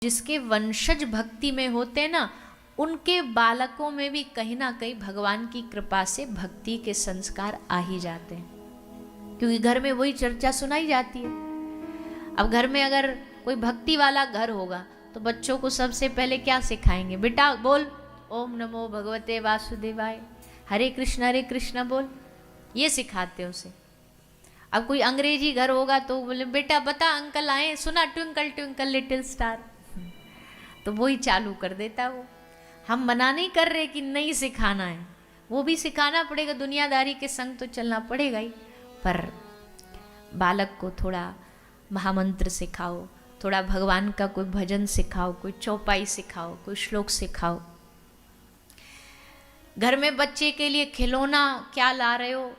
जिसके वंशज भक्ति में होते ना, उनके बालकों में भी कहीं ना कहीं भगवान की कृपा से भक्ति के संस्कार आ ही जाते हैं, क्योंकि घर में वही चर्चा सुनाई जाती है। अब घर में अगर कोई भक्ति वाला घर होगा तो बच्चों को सबसे पहले क्या सिखाएंगे? बेटा बोल ओम नमो भगवते वासुदेवाय, हरे कृष्ण बोल, ये सिखाते उसे। अब कोई अंग्रेजी घर होगा तो बोले बेटा बता अंकल आए, सुना ट्विंकल ट्विंकल लिटिल स्टार, तो वही चालू कर देता वो। हम मना नहीं कर रहे कि नहीं सिखाना है, वो भी सिखाना पड़ेगा, दुनियादारी के संग तो चलना पड़ेगा ही, पर बालक को थोड़ा महामंत्र सिखाओ, थोड़ा भगवान का कोई भजन सिखाओ, कोई चौपाई सिखाओ, कोई श्लोक सिखाओ। घर में बच्चे के लिए खिलौना क्या ला रहे हो?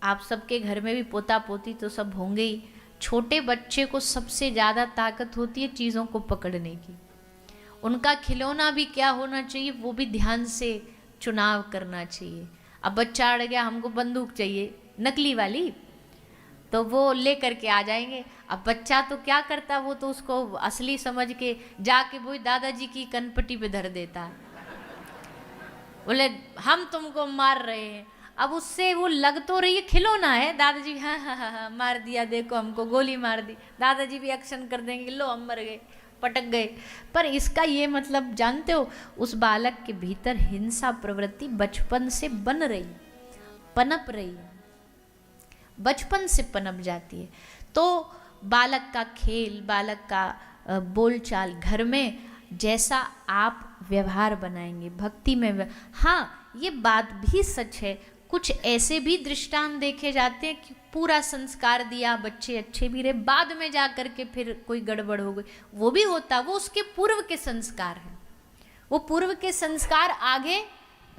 आप सबके घर में भी पोता पोती तो सब होंगे ही। छोटे बच्चे को सबसे ज़्यादा ताकत होती है चीज़ों को पकड़ने की। उनका खिलौना भी क्या होना चाहिए, वो भी ध्यान से चुनाव करना चाहिए। अब बच्चा अड़ गया, हमको बंदूक चाहिए नकली वाली, तो वो ले करके आ जाएंगे। अब बच्चा तो क्या करता, वो तो उसको असली समझ के जाके वही दादाजी की कनपट्टी पे धर देता है, बोले हम तुमको मार रहे हैं। अब उससे वो लग तो रही है खिलौना है, दादाजी हाँ हाँ हाँ हाँ मार दिया, देखो हमको गोली मार दी, दादाजी भी एक्शन कर देंगे, लो हम मर गए, पटक गए। पर इसका ये मतलब जानते हो, उस बालक के भीतर हिंसा प्रवृत्ति बचपन से बन रही, पनप रही है, बचपन से पनप जाती है। तो बालक का खेल, बालक का बोलचाल घर में जैसा आप व्यवहार बनाएंगे भक्ति में, हाँ ये बात भी सच है, कुछ ऐसे भी दृष्टांत देखे जाते हैं कि पूरा संस्कार दिया, बच्चे अच्छे भी रहे, बाद में जा कर के फिर कोई गड़बड़ हो गई, वो भी होता, वो उसके पूर्व के संस्कार हैं। वो पूर्व के संस्कार आगे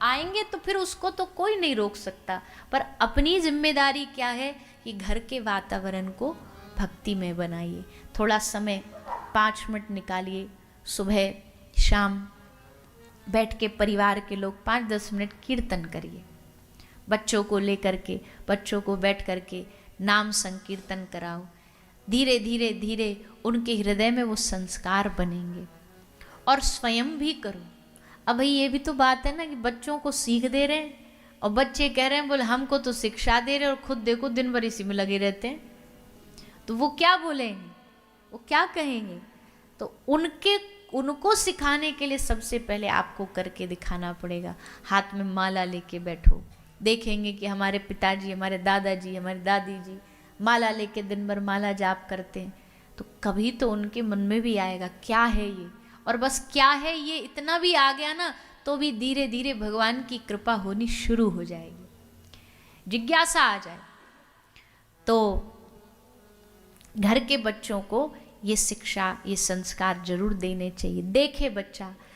आएंगे तो फिर उसको तो कोई नहीं रोक सकता। पर अपनी जिम्मेदारी क्या है कि घर के वातावरण को भक्ति में बनाइए। थोड़ा समय 5 मिनट निकालिए, सुबह शाम बैठ के परिवार के लोग 5-10 मिनट कीर्तन करिए। बच्चों को लेकर के, बच्चों को बैठ करके नाम संकीर्तन कराओ। धीरे धीरे धीरे उनके हृदय में वो संस्कार बनेंगे। और स्वयं भी करो। अब भाई ये भी तो बात है ना कि बच्चों को सीख दे रहे हैं और बच्चे कह रहे हैं बोले हमको तो शिक्षा दे रहे हैं, और खुद देखो दिन भर इसी में लगे रहते हैं, तो वो क्या बोलेंगे, वो क्या कहेंगे? तो उनको सिखाने के लिए सबसे पहले आपको करके दिखाना पड़ेगा। हाथ में माला लेके बैठो, देखेंगे कि हमारे पिताजी, हमारे दादाजी, हमारी दादी जी माला लेके दिन भर माला जाप करते हैं, तो कभी तो उनके मन में भी आएगा क्या है ये, और बस क्या है ये इतना भी आ गया ना तो भी धीरे धीरे भगवान की कृपा होनी शुरू हो जाएगी, जिज्ञासा आ जाए। तो घर के बच्चों को ये शिक्षा, ये संस्कार जरूर देने चाहिए। देखे बच्चा